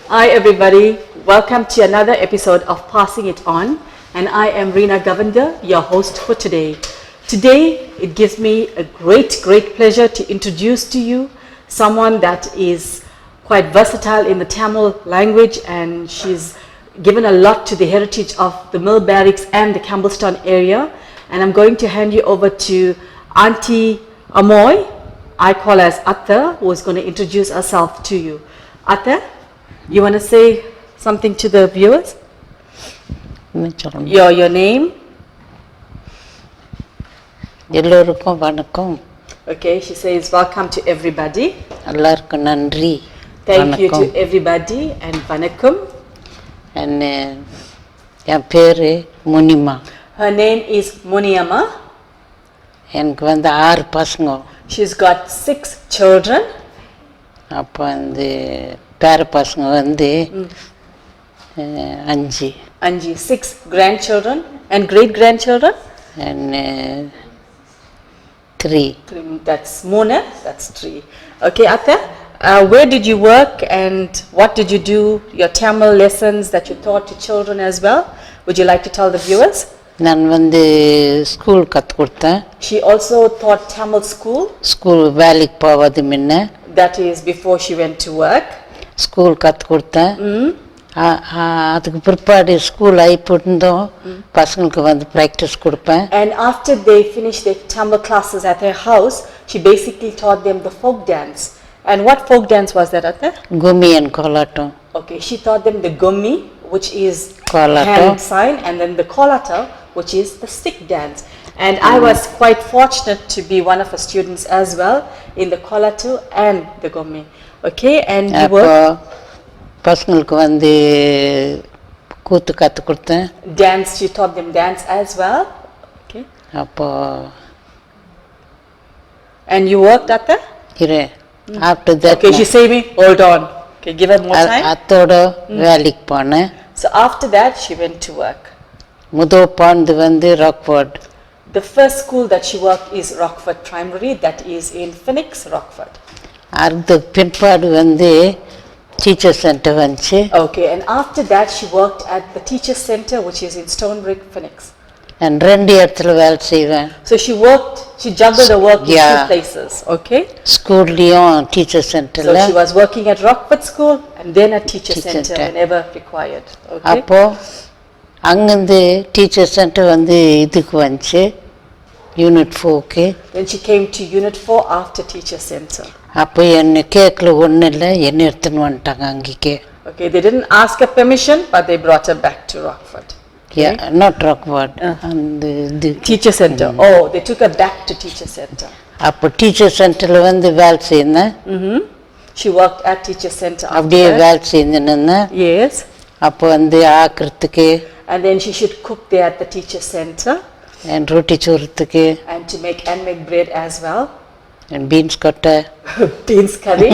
Hi everybody, welcome to another episode of Passing It On, and I am Reena Govender, your host for today. Today it gives me a great pleasure to introduce to you someone that is quite versatile in the Tamil language, and she's given a lot to the heritage of the Mill Barracks and the Campbellstown area. And I'm going to hand you over to Aunty Amoy, I call as Atta, who is going to introduce herself to you. Atta, you want to say something to the viewers? Your name? Okay, she says welcome to everybody. Thank you to everybody and vanakkam. And Munima. Her name is Muniama. And Gwanda Pasno. She's got 6 children. Upon the Parapasno and the Anji, 6 grandchildren and great grandchildren. And 3. That's Mona, that's 3. Okay, Atta, where did you work and what did you do, your Tamil lessons that you taught to children as well? Would you like to tell the viewers? Nan school katkurta. She also taught Tamil school. School valik pavadi minna. That is before she went to work. School katkurta. அதுக்கு பிற்பாடு school ஆயிப்போட்டுந்தோம் பசங்களுக்கு வந்து practice கொடுப்பேன். And after they finished their Tamil classes at her house, she basically taught them the folk dance. And what folk dance was that, Atta? Gummi and Kolato. Okay, she taught them the gummi, which is Kolato. Hand sign, and then the kolata, which is the stick dance. And I was quite fortunate to be one of her students as well in the kolatu and the gummi. Okay, and you were பசங்களுக்கு வந்து கூத்து கத்து கொடுத்தேன். Dance, you taught them dance as well. Okay. அப்போ and you worked at that? After that. Okay, she say me, hold on. Okay, give her more time. அத்தோட வேலைக்கு போனேன். So after that she went to work. முதல் போனது வந்து Rockford. The first school that she worked is Rockford Primary, that is in Phoenix, Rockford. அதுக்கு பிற்பாடு வந்து teacher center வந்துச்சு. Okay, and after that she worked at the teacher center, which is in Stonebrick, Phoenix. And ரெண்டு இடத்துல வேலை செய்வேன். So she juggled her work in 2 places. Okay. ஸ்கூல்லயும் teacher centerல. So she was working at Rockford School and then at teacher center whenever required. Okay. அப்போ அங்கிருந்து teacher center வந்து இதுக்கு வந்துச்சு unit 4க்கு. Then she came to unit 4 after teacher center. அப்போ என்ன கேக்கல ஒண்ணு இல்ல என்ன எடுத்துன்னு வந்துட்டாங்க அங்கேயே. Okay, they didn't ask her permission, but they brought her back to Rockford. Okay? Yeah, not Rockford. And the teacher center. Oh, they took her back to teacher center. அப்போ teacher centerல வந்து வேலை செய்தேன். She worked at teacher center. அப்படியே வேலை செய்தேன். Yes. அப்போ வந்து ஆக்கிறதுக்கு. And then she should cook there at the teacher center. And ரொட்டி சுடுறதுக்கு. And to make bread as well. And beans கட்ட. Beans curry.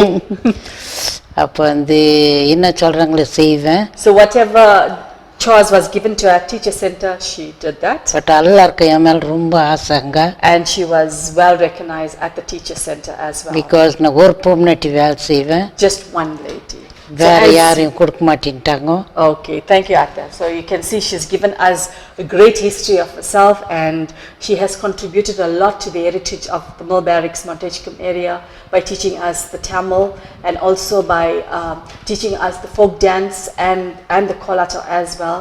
அப்போ வந்து என்ன சொல்றாங்களே செய்வேன். So whatever chores was given to her teacher center, she did that. But எல்லாருக்கும் என் மேல ரொம்ப ஆசைங்க. And she was well recognized at the teacher center as well. Because நான் ஒரு பொம்னட்டி வேலை செய்வேன். Just one lady. வேற யாரையும் கொடுக்க மாட்டேன்ட்டாங்க. Okay, thank you, Atta. So you can see she's given us a great history of herself, and she has contributed a lot to the heritage of the Mill Barracks, Montechicum area by teaching us the Tamil and also by teaching us the folk dance and the kolata as well.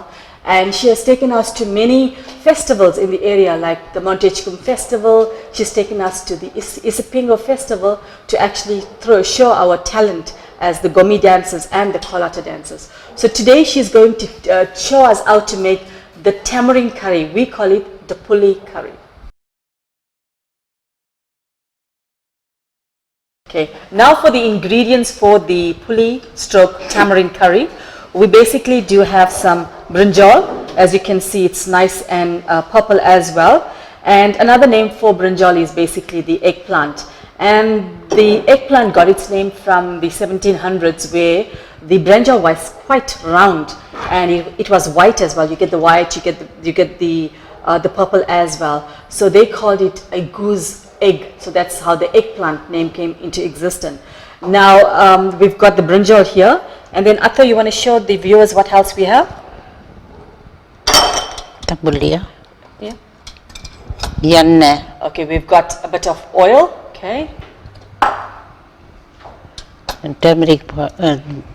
And she has taken us to many festivals in the area, like the Montechicum festival. She's taken us to the Isipingo festival to actually show our talent as the gomi dancers and the kolata dancers. So today she's going to show us how to make the tamarind curry. We call it the Puli curry. Okay, now for the ingredients for the Puli stroke tamarind curry. We basically do have some brinjal. As you can see, it's nice and purple as well. And another name for brinjal is basically the eggplant. And the eggplant got its name from the 1700s, where the brinjal was quite round and it was white as well. You get the white, you get the purple as well. So they called it a goose egg. So that's how the eggplant name came into existence. Now we've got the brinjal here, And then Atta, you want to show the viewers what else we have? Tabulia. Yeah. Yanne. Okay, we've got a bit of oil. Okay. And turmeric,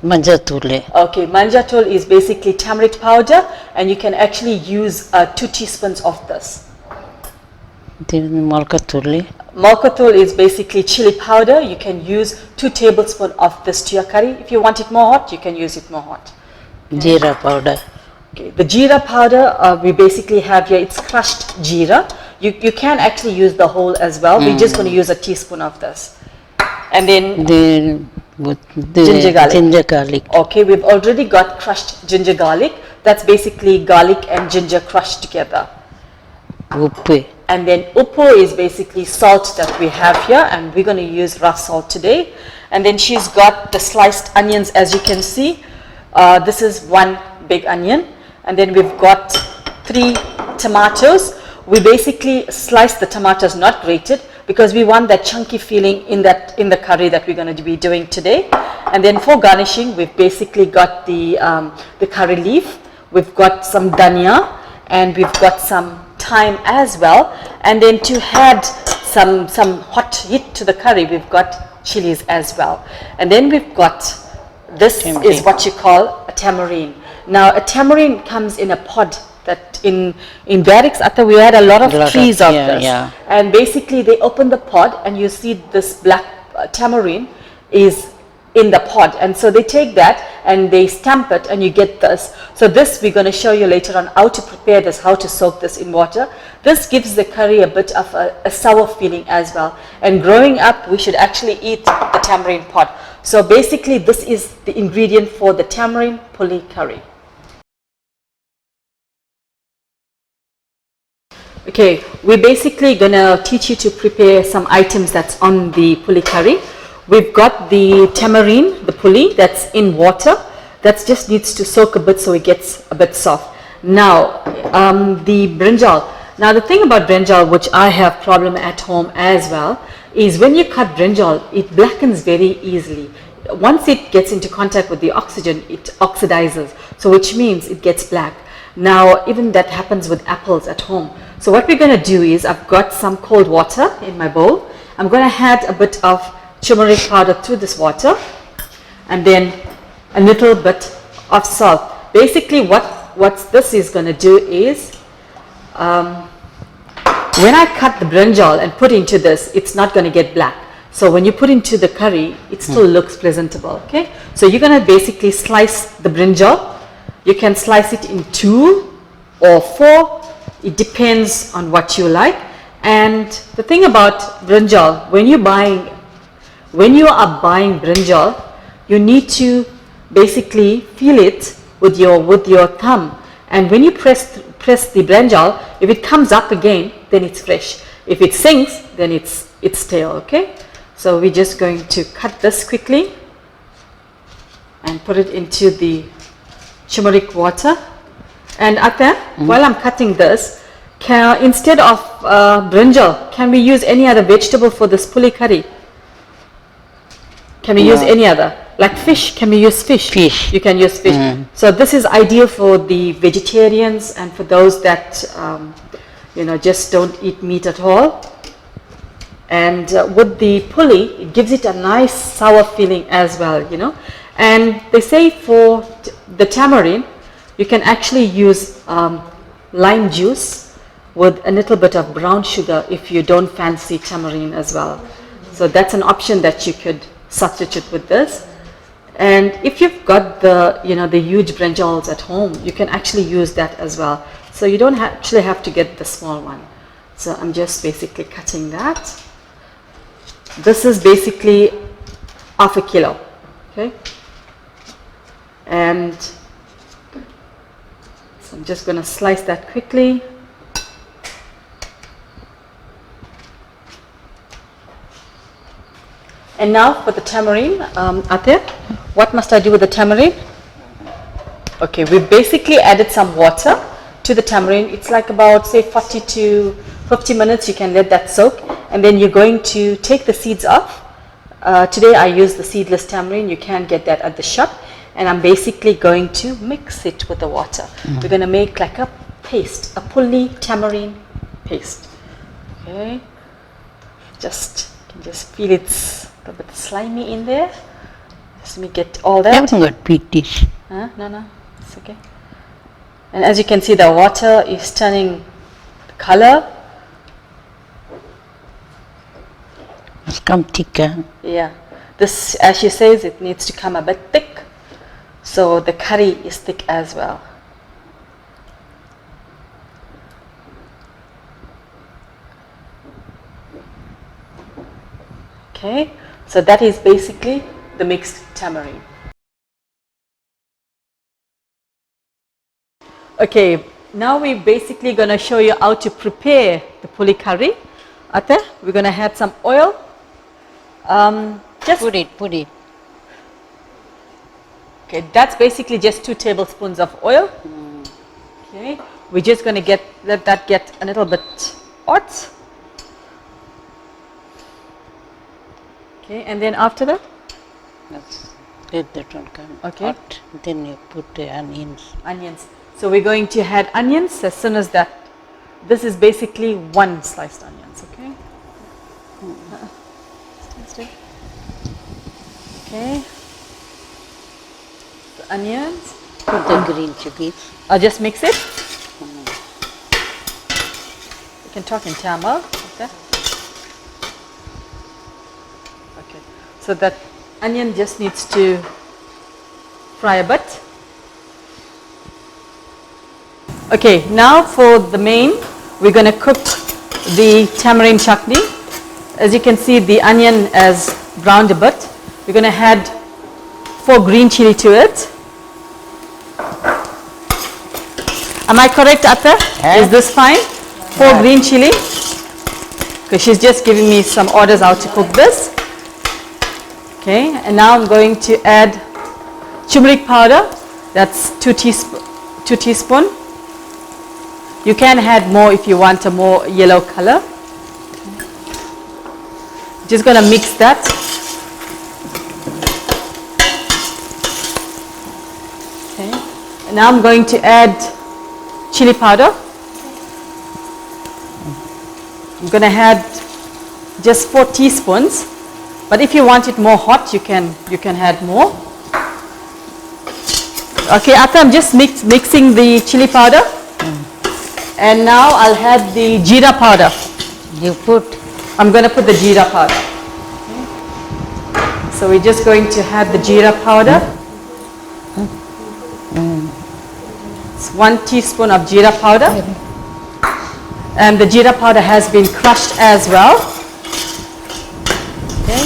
manjatule. Okay, manjatul is basically turmeric powder, and you can actually use 2 teaspoons of this. Molkatule. Molkatul is basically chili powder. You can use 2 tablespoons of this to your curry. If you want it more hot, you can use it more hot. Jeera powder. Okay. The jeera powder we basically have here, it's crushed jeera. You can actually use the whole as well. We're just going to use a teaspoon of this. And then The ginger garlic. Ginger garlic. Okay, we've already got crushed ginger garlic. That's basically garlic and ginger crushed together. Uppe. And then uppo is basically salt that we have here, and we're going to use rough salt today. And then she's got the sliced onions, as you can see. This is 1 big onion. And then we've got 3 tomatoes. We basically slice the tomatoes, not grated, because we want that chunky feeling in the curry that we're going to be doing today. And then for garnishing, we've basically got the curry leaf. We've got some dhania, and we've got some thyme as well. And then to add some hot heat to the curry, we've got chilies as well. And then we've got, this is what you call a tamarind. Now a tamarind comes in a pod. That in barracks, Atta, we had a lot of trees of this. Yeah. And basically they open the pod and you see this black tamarind is in the pod. And so they take that and they stamp it and you get this. So this we're going to show you later on how to prepare this, how to soak this in water. This gives the curry a bit of a sour feeling as well. And growing up, we should actually eat the tamarind pod. So basically this is the ingredient for the tamarind puli curry. Okay, we're basically going to teach you to prepare some items that's on the puli curry. We've got the tamarind, the puli, that's in water. That just needs to soak a bit so it gets a bit soft. Now, the brinjal. Now, the thing about brinjal, which I have problem at home as well, is when you cut brinjal, it blackens very easily. Once it gets into contact with the oxygen, it oxidizes, so which means it gets black. Now, even that happens with apples at home. So what we're going to do is, I've got some cold water in my bowl. I'm going to add a bit of turmeric powder to this water, and then a little bit of salt. Basically what this is going to do is, when I cut the brinjal and put into this, it's not going to get black. So when you put into the curry, it still looks presentable. Okay, so you're going to basically slice the brinjal. You can slice it in 2 or 4. It depends on what you like. And the thing about brinjal, when you are buying brinjal, you need to basically feel it with your thumb. And when you press the brinjal, if it comes up again, then it's fresh. If it sinks, then it's stale. Okay, so we're just going to cut this quickly and put it into the turmeric water. And Atta, while I'm cutting this, instead of brinjal, can we use any other vegetable for this puli curry? Can we use any other? Like fish, can we use fish? Fish. You can use fish. So this is ideal for the vegetarians and for those that just don't eat meat at all. And with the puli, it gives it a nice sour feeling as well, And they say for the tamarind, you can actually use lime juice with a little bit of brown sugar if you don't fancy tamarind as well. So that's an option that you could substitute with this. And if you've got the huge brinjals at home, you can actually use that as well. So you don't actually have to get the small one. So I'm just basically cutting that. This is basically half a kilo. Okay. And so I'm just going to slice that quickly. And now for the tamarind, Atir, what must I do with the tamarind? Okay, we've basically added some water to the tamarind. It's like about, say, 40 to 50 minutes. You can let that soak. And then you're going to take the seeds off. Today I use the seedless tamarind. You can get that at the shop. and I'm basically going to mix it with the water. We're going to make like a paste, a Puli tamarind paste. Okay, you can just feel it's a bit slimy in there. Just let me get all that. Haven't got big dish. Huh? No, it's okay. And as you can see, the water is turning the color. It's come thicker. Yeah, this, as she says, it needs to come a bit thick, so the curry is thick as well. Okay, so that is basically the mixed tamarind. Okay, now we're basically going to show you how to prepare the Puli curry. Atta, we're going to add some oil. Put it. Okay, that's basically just 2 tablespoons of oil. Okay, we're just going to let that get a little bit hot. Okay, and then after that? Let that one come hot. Then you put the onions. Onions. So we're going to add onions as soon as that. This is basically 1 sliced onions, okay? Okay. The onions. Put the green chilies. I'll just mix it. You can talk in Tamil. Okay. Okay. So that onion just needs to fry a bit. Okay, now for the main, we're going to cook the tamarind chutney. As you can see, the onion has browned a bit. We're going to add 4 green chili to it. Am I correct, Atta? Is this fine? 4 green chili? Because she's just giving me some orders how to cook this. Okay, and now I'm going to add turmeric powder. That's 2 teaspoons. You can add more if you want a more yellow color. Just going to mix that. Okay. And now I'm going to add chili powder. I'm going to add just 4 teaspoons. But if you want it more hot, you can add more. Okay, after I'm just mixing the chili powder. And now I'll add the jeera powder. I'm going to put the jeera powder. Okay. So we're just going to add the jeera powder. It's 1 teaspoon of jeera powder. And the jeera powder has been crushed as well. Okay.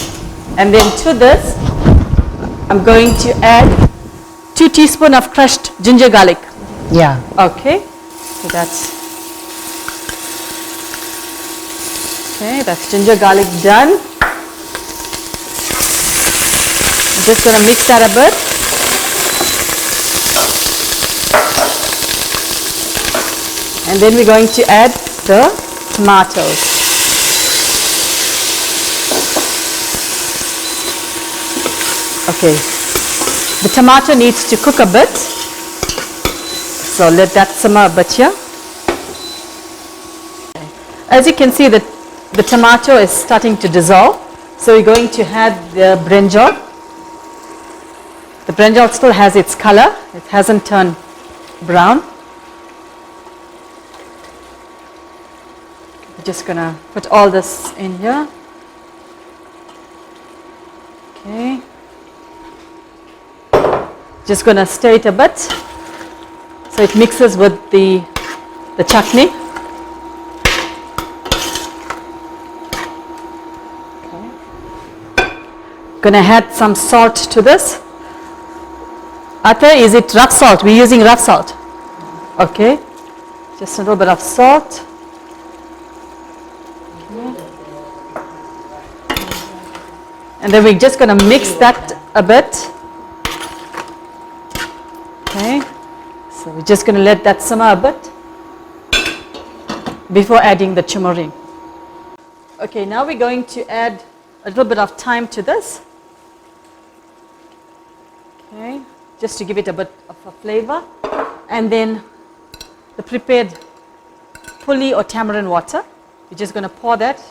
And then to this, I'm going to add 2 teaspoons of crushed ginger garlic. Yeah. Okay. So that's ginger garlic done. I'm just going to mix that a bit. And then we're going to add the tomatoes. Okay, the tomato needs to cook a bit. So let that simmer a bit here. As you can see, the tomato is starting to dissolve. So we're going to add the brinjal. The brinjal still has its color. It hasn't turned brown. We're just going to put all this in here. Okay. Just going to stir it a bit so it mixes with the chutney. Going to add some salt to this. Atta, is it rough salt? We're using rough salt. Okay. Just a little bit of salt. Okay. And then we're just going to mix that a bit. Okay. So we're just going to let that simmer a bit before adding the tamarind. Okay, now we're going to add a little bit of thyme to this. Okay, just to give it a bit of a flavor. And then the prepared Puli or tamarind water. You're just going to pour that.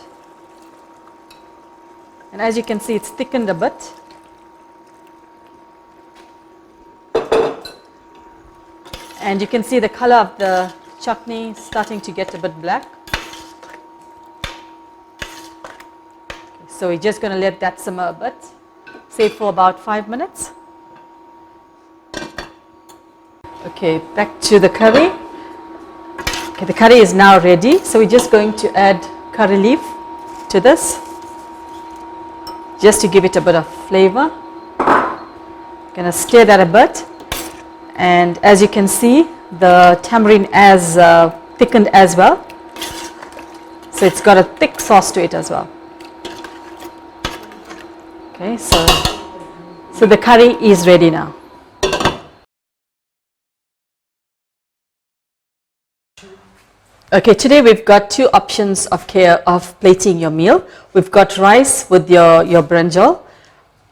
And as you can see, it's thickened a bit. And you can see the color of the chutney starting to get a bit black. So we're just going to let that simmer a bit, say for about 5 minutes. Okay, back to the curry. Okay, the curry is now ready. So we're just going to add curry leaf to this, just to give it a bit of flavor. Going to stir that a bit. And as you can see, the tamarind has thickened as well. So it's got a thick sauce to it as well. Okay, so the curry is ready now. Okay, today we've got two options of plating your meal. We've got rice with your brinjal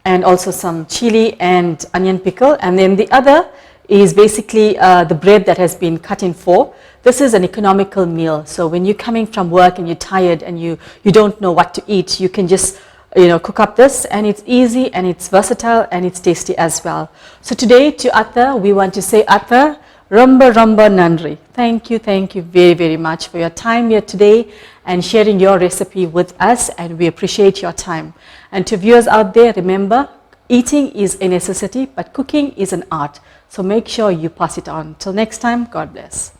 and also some chili and onion pickle, and then the other is basically the bread that has been cut in four. This is an economical meal, so when you're coming from work and you're tired and you don't know what to eat, you can just cook up this, and it's easy and it's versatile and it's tasty as well. So today to Atta, we want to say Atta, Rumba Rumba Nandri. Thank you very, very much for your time here today and sharing your recipe with us, and we appreciate your time. And to viewers out there, remember, eating is a necessity, but cooking is an art. So make sure you pass it on. Till next time, God bless.